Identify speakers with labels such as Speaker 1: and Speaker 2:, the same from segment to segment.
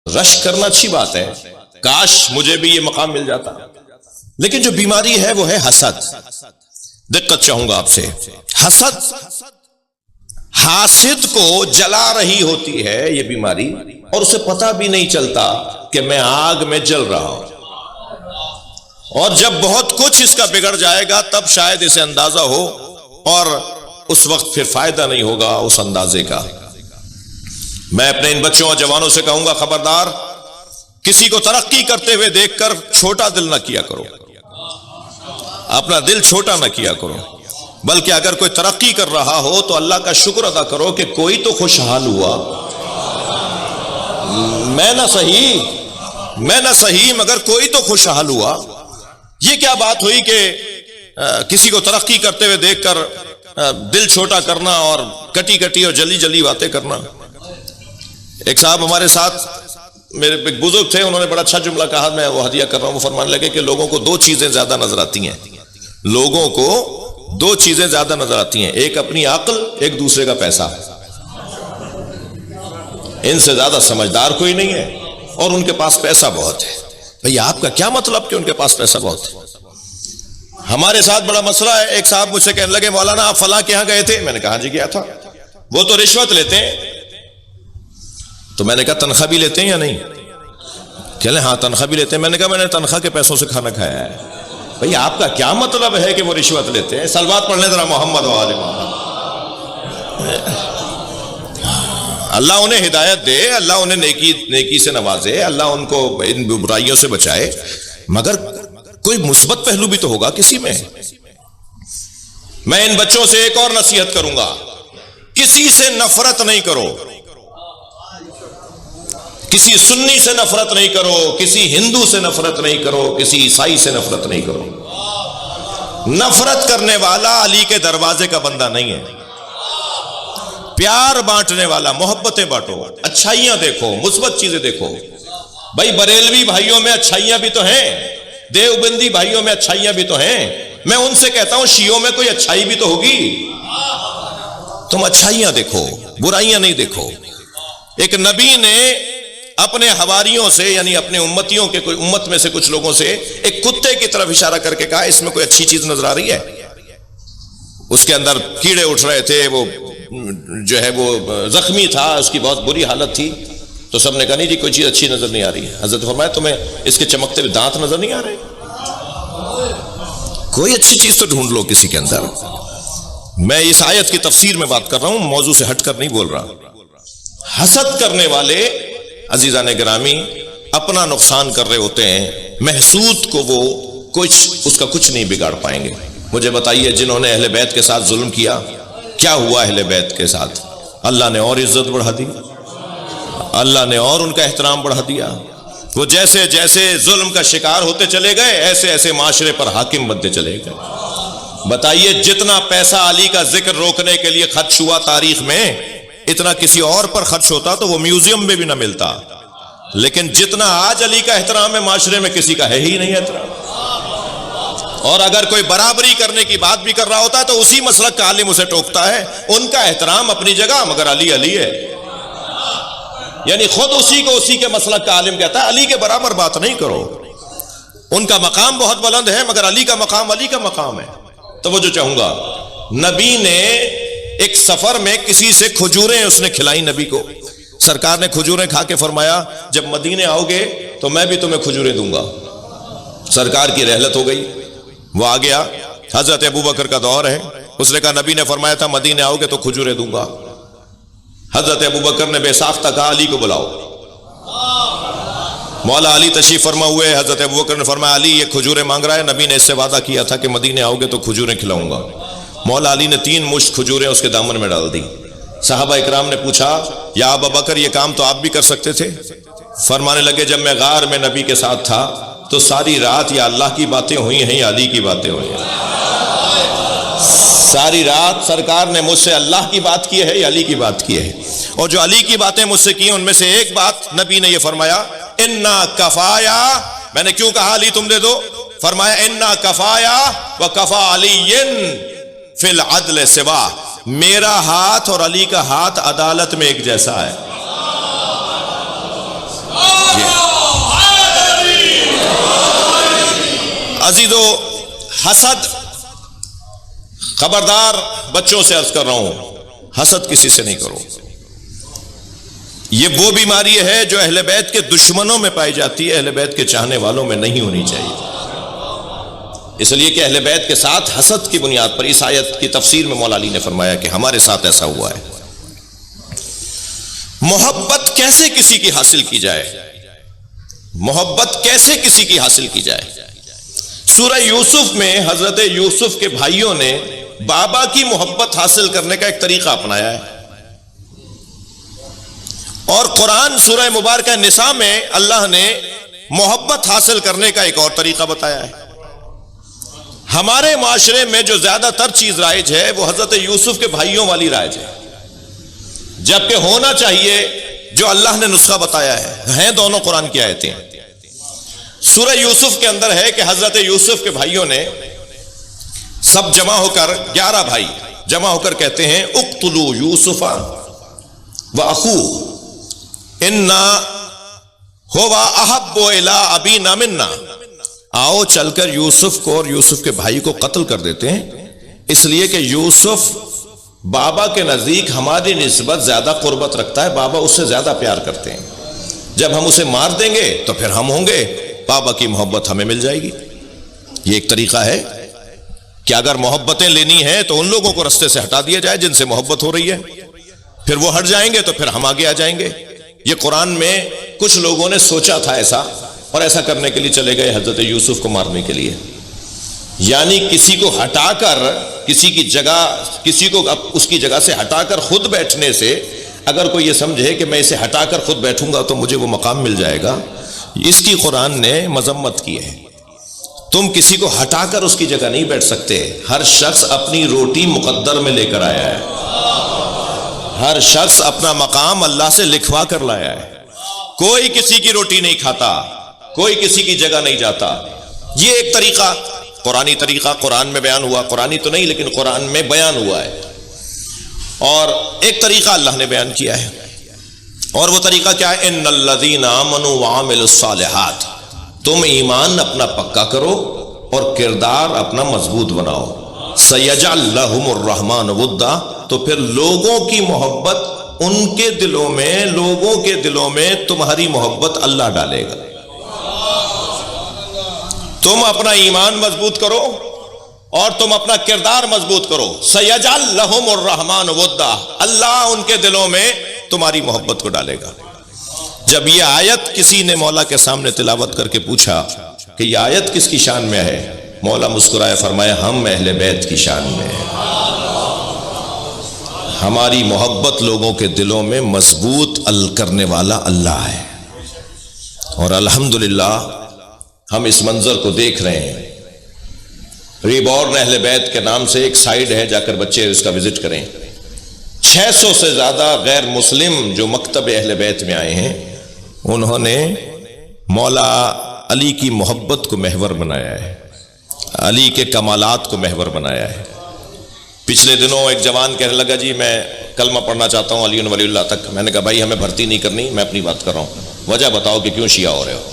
Speaker 1: رشک کرنا اچھی بات ہے، کاش مجھے بھی یہ مقام مل جاتا، لیکن جو بیماری ہے وہ ہے حسد۔ دقت چاہوں گا آپ سے، حسد حاسد کو جلا رہی ہوتی ہے یہ بیماری، اور اسے پتہ بھی نہیں چلتا کہ میں آگ میں جل رہا ہوں، اور جب بہت کچھ اس کا بگڑ جائے گا تب شاید اسے اندازہ ہو، اور اس وقت پھر فائدہ نہیں ہوگا اس اندازے کا۔ میں اپنے ان بچوں اور جوانوں سے کہوں گا، خبردار کسی کو ترقی کرتے ہوئے دیکھ کر چھوٹا دل نہ کیا کرو، اپنا دل چھوٹا نہ کیا کرو، بلکہ اگر کوئی ترقی کر رہا ہو تو اللہ کا شکر ادا کرو کہ کوئی تو خوشحال ہوا۔ میں نہ صحیح مگر کوئی تو خوشحال ہوا۔ یہ کیا بات ہوئی کہ کسی کو ترقی کرتے ہوئے دیکھ کر دل چھوٹا کرنا اور کٹی کٹی اور جلی جلی باتیں کرنا۔ ایک صاحب ہمارے ساتھ، میرے ایک بزرگ تھے، انہوں نے بڑا اچھا جملہ کہا، میں وہ ہدیہ کر رہا ہوں۔ وہ فرمانے لگے کہ لوگوں کو دو چیزیں زیادہ نظر آتی ہیں، لوگوں کو دو چیزیں زیادہ نظر آتی ہیں، ایک اپنی عقل، ایک دوسرے کا پیسہ۔ ان سے زیادہ سمجھدار کوئی نہیں ہے، اور ان کے پاس پیسہ بہت ہے۔ بھئی آپ کا کیا مطلب کہ ان کے پاس پیسہ بہت ہے؟ ہمارے ساتھ بڑا مسئلہ ہے۔ ایک صاحب مجھ سے کہنے لگے، مولانا آپ فلاں کے یہاں گئے تھے؟ میں نے کہا جی گیا تھا۔ وہ تو رشوت لیتے ہیں۔ تو میں نے کہا تنخواہ بھی لیتے ہیں یا نہیں؟ کہہ لیں ہاں تنخواہ بھی لیتے ہیں۔ میں نے کہا میں نے تنخواہ کے پیسوں سے کھانا کھایا ہے۔ بھئی آپ کا کیا مطلب ہے کہ وہ رشوت لیتے ہیں؟ صلوات پڑھ لیں ذرا محمد و آل محمد۔ اللہ انہیں ہدایت دے، اللہ انہیں نیکی سے نوازے، اللہ ان کو ان برائیوں سے بچائے، مگر کوئی مثبت پہلو بھی تو ہوگا کسی میں۔ میں ان بچوں سے ایک اور نصیحت کروں گا، کسی سے نفرت نہیں کرو، کسی سنی سے نفرت نہیں کرو، کسی ہندو سے نفرت نہیں کرو، کسی عیسائی سے نفرت نہیں کرو۔ نفرت کرنے والا علی کے دروازے کا بندہ نہیں ہے۔ پیار بانٹنے والا، محبتیں بانٹو، اچھائیاں دیکھو، مثبت چیزیں دیکھو۔ بھائی بریلوی بھائیوں میں اچھائیاں بھی تو ہیں، دیوبندی بھائیوں میں اچھائیاں بھی تو ہیں۔ میں ان سے کہتا ہوں شیعوں میں کوئی اچھائی بھی تو ہوگی۔ تم اچھائیاں دیکھو، برائیاں نہیں دیکھو۔ ایک نبی نے اپنے حواریوں سے، یعنی اپنے امتیوں کے، کوئی امت میں سے کچھ لوگوں سے ایک کتے کی طرف اشارہ کر کے کہا، اس میں کوئی اچھی چیز نظر آ رہی ہے؟ اس کے اندر کیڑے اٹھ رہے تھے، وہ جو ہے وہ زخمی تھا، اس کی بہت بری حالت تھی۔ تو سب نے کہا نہیں جی کوئی چیز اچھی نظر نہیں آ رہی ہے۔ حضرت فرمایا تمہیں اس کے چمکتے ہوئے دانت نظر نہیں آ رہے؟ کوئی اچھی چیز تو ڈھونڈ لو کسی کے اندر۔ میں اس آیت کی تفسیر میں بات کر رہا ہوں، موضوع سے ہٹ کر نہیں بول رہا۔ حسد کرنے والے عزیزان گرامی اپنا نقصان کر رہے ہوتے ہیں، محسود کو وہ اس کا کچھ نہیں بگاڑ پائیں گے۔ مجھے بتائیے جنہوں نے اہل بیت کے ساتھ ظلم کیا، کیا ہوا اہل بیت کے ساتھ؟ اللہ نے اور عزت بڑھا دی، اللہ نے اور ان کا احترام بڑھا دیا۔ وہ جیسے جیسے ظلم کا شکار ہوتے چلے گئے، ایسے ایسے معاشرے پر حاکم بنتے چلے گئے۔ بتائیے جتنا پیسہ علی کا ذکر روکنے کے لیے خرچ ہوا تاریخ میں، اتنا کسی اور پر خرچ ہوتا تو وہ میوزیم میں بھی نہ ملتا۔ لیکن جتنا آج علی کا احترام ہے معاشرے میں، کسی کا ہے ہی نہیں احترام۔ اور اگر کوئی برابری کرنے کی بات بھی کر رہا ہوتا ہے تو اسی مسلک کا عالم اسے ٹوکتا ہے۔ ان کا احترام اپنی جگہ، مگر علی علی ہے، یعنی خود اسی کو اسی کے مسلک کا عالم کہتا ہے، علی کے برابر بات نہیں کرو۔ ان کا مقام بہت بلند ہے، مگر علی کا مقام علی کا مقام ہے۔ توجہ چاہوں گا، نبی نے ایک سفر میں کسی سے کھجوریں اس نے کھلائی نبی کو۔ سرکار نے کھجوریں کھا کے فرمایا جب مدینے آؤ گے تو میں بھی تمہیں کھجوریں دوں گا۔ سرکار کی رحلت ہو گئی، وہ آ گیا، حضرت ابوبکر کا دور ہے۔ اس نے کہا نبی نے فرمایا تھا مدینے آؤ گے تو کھجوریں دوں گا۔ حضرت ابوبکر نے بے ساختہ کہا علی کو بلاؤ۔ مولا علی تشریف فرما ہوئے، حضرت ابوبکر نے فرمایا علی یہ کھجوریں مانگ رہا ہے، نبی نے اس سے وعدہ کیا تھا کہ مدینے آؤ گے تو کھجوریں کھلاؤں گا۔ مولا علی نے 3 مشت کھجوریں اس کے دامن میں ڈال دی۔ صحابہ اکرام نے پوچھا یا ابوبکر یہ کام تو آپ بھی کر سکتے تھے؟ فرمانے لگے جب میں غار میں نبی کے ساتھ تھا تو ساری رات یا اللہ کی باتیں ہوئی ہیں یا علی کی باتیں ہوئی ہیں۔ ساری رات سرکار نے مجھ سے اللہ کی بات کی ہے یا علی کی بات کی ہے، اور جو علی کی باتیں مجھ سے کی ان میں سے ایک بات نبی نے یہ فرمایا انا کفایا۔ میں نے کیوں کہا علی تم دے دو؟ فرمایا انا کفایا وکفا علی فی العدل سوا، میرا ہاتھ اور علی کا ہاتھ عدالت میں ایک جیسا ہے۔ عزیزو، حسد، خبردار بچوں سے عرض کر رہا ہوں، حسد کسی سے نہیں کرو۔ یہ وہ بیماری ہے جو اہل بیت کے دشمنوں میں پائی جاتی ہے، اہل بیت کے چاہنے والوں میں نہیں ہونی چاہیے۔ اس لیے کہ اہل بیت کے ساتھ حسد کی بنیاد پر اس آیت کی تفسیر میں مولا علی نے فرمایا کہ ہمارے ساتھ ایسا ہوا ہے۔ محبت کیسے کسی کی حاصل کی جائے؟ محبت کیسے کسی کی حاصل کی جائے؟ سورہ یوسف میں حضرت یوسف کے بھائیوں نے بابا کی محبت حاصل کرنے کا ایک طریقہ اپنایا ہے، اور قرآن سورہ مبارکہ نساء میں اللہ نے محبت حاصل کرنے کا ایک اور طریقہ بتایا ہے۔ ہمارے معاشرے میں جو زیادہ تر چیز رائج ہے وہ حضرت یوسف کے بھائیوں والی رائج ہے، جبکہ ہونا چاہیے جو اللہ نے نسخہ بتایا ہے دونوں قرآن کی آیتیں۔ سورہ یوسف کے اندر ہے کہ حضرت یوسف کے بھائیوں نے سب جمع ہو کر، 11 بھائی جمع ہو کر کہتے ہیں اقتلوا یوسف واخوہ انا هو احب الی ابینا منا، آؤ چل کر یوسف کو اور یوسف کے بھائی کو قتل کر دیتے ہیں، اس لیے کہ یوسف بابا کے نزدیک ہماری نسبت زیادہ قربت رکھتا ہے، بابا اس سے زیادہ پیار کرتے ہیں، جب ہم اسے مار دیں گے تو پھر ہم ہوں گے، بابا کی محبت ہمیں مل جائے گی۔ یہ ایک طریقہ ہے کہ اگر محبتیں لینی ہیں تو ان لوگوں کو رستے سے ہٹا دیا جائے جن سے محبت ہو رہی ہے، پھر وہ ہٹ جائیں گے تو پھر ہم آگے آ جائیں گے۔ یہ قرآن میں کچھ لوگوں نے سوچا تھا ایسا، اور ایسا کرنے کے لیے چلے گئے حضرت یوسف کو مارنے کے لیے، یعنی کسی کو ہٹا کر، کسی کی جگہ، کسی کو اس کی جگہ سے ہٹا کر خود بیٹھنے سے اگر کوئی یہ سمجھے کہ میں اسے ہٹا کر خود بیٹھوں گا تو مجھے وہ مقام مل جائے گا، اس کی قرآن نے مذمت کی ہے۔ تم کسی کو ہٹا کر اس کی جگہ نہیں بیٹھ سکتے، ہر شخص اپنی روٹی مقدر میں لے کر آیا ہے، ہر شخص اپنا مقام اللہ سے لکھوا کر لایا ہے، کوئی کسی کی روٹی نہیں کھاتا، کوئی کسی کی جگہ نہیں جاتا۔ یہ ایک طریقہ، قرآنی طریقہ قرآن میں بیان ہوا، قرآنی تو نہیں لیکن قرآن میں بیان ہوا ہے، اور ایک طریقہ اللہ نے بیان کیا ہے، اور وہ طریقہ کیا ہے؟ ان الذین آمنوا وعملوا الصالحات، تم ایمان اپنا پکا کرو اور کردار اپنا مضبوط بناؤ، سیجعل لہم الرحمن ودا، تو پھر لوگوں کی محبت ان کے دلوں میں، لوگوں کے دلوں میں تمہاری محبت اللہ ڈالے گا۔ تم اپنا ایمان مضبوط کرو اور تم اپنا کردار مضبوط کرو، سیجعل لہم الرحمن ودا، اللہ ان کے دلوں میں تمہاری محبت کو ڈالے گا۔ جب یہ آیت کسی نے مولا کے سامنے تلاوت کر کے پوچھا کہ یہ آیت کس کی شان میں ہے، مولا مسکرائے فرمایا ہم اہل بیت کی شان میں ہے، ہماری محبت لوگوں کے دلوں میں مضبوط کرنے والا اللہ ہے۔ اور الحمدللہ ہم اس منظر کو دیکھ رہے ہیں، ریبورن اہل بیت کے نام سے ایک سائٹ ہے، جا کر بچے اس کا وزٹ کریں۔ 600 سے زیادہ غیر مسلم جو مکتب اہل بیت میں آئے ہیں، انہوں نے مولا علی کی محبت کو محور بنایا ہے، علی کے کمالات کو محور بنایا ہے۔ پچھلے دنوں ایک جوان کہنے لگا جی میں کلمہ پڑھنا چاہتا ہوں علی ولی اللہ تک، میں نے کہا بھائی ہمیں بھرتی نہیں کرنی، میں اپنی بات کر رہا ہوں، وجہ بتاؤ کہ کیوں شیعہ ہو رہے ہو؟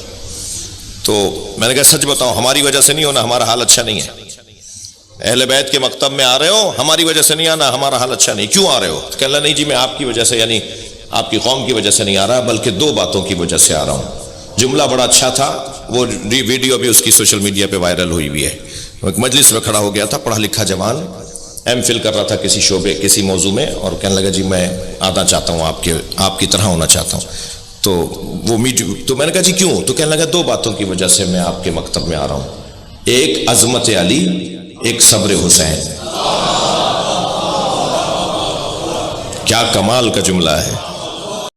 Speaker 1: تو میں نے کہا سچ بتاؤ، ہماری وجہ سے نہیں ہونا، ہمارا حال اچھا نہیں ہے، اہل بیت کے مکتب میں آ رہے ہو، ہماری وجہ سے نہیں آنا، ہمارا حال اچھا نہیں، کیوں آ رہے ہو؟ کہنے لگا نہیں جی میں آپ کی وجہ سے، یعنی آپ کی قوم کی وجہ سے نہیں آ رہا، بلکہ 2 باتوں کی وجہ سے آ رہا ہوں۔ جملہ بڑا اچھا تھا، وہ ویڈیو بھی اس کی سوشل میڈیا پہ وائرل ہوئی ہوئی ہے۔ وہ ایک مجلس میں کھڑا ہو گیا تھا، پڑھا لکھا جوان، ایم فل کر رہا تھا کسی شعبے، کسی موضوع میں، اور کہنے لگا جی میں آنا چاہتا ہوں، آپ کی طرح ہونا چاہتا ہوں۔ تو وہ تو میں نے کہا جی کیوں؟ تو کہنے لگا 2 باتوں کی وجہ سے میں آپ کے مکتب میں آ رہا ہوں، ایک عظمت علی، ایک صبر حسین۔ کیا کمال کا جملہ ہے!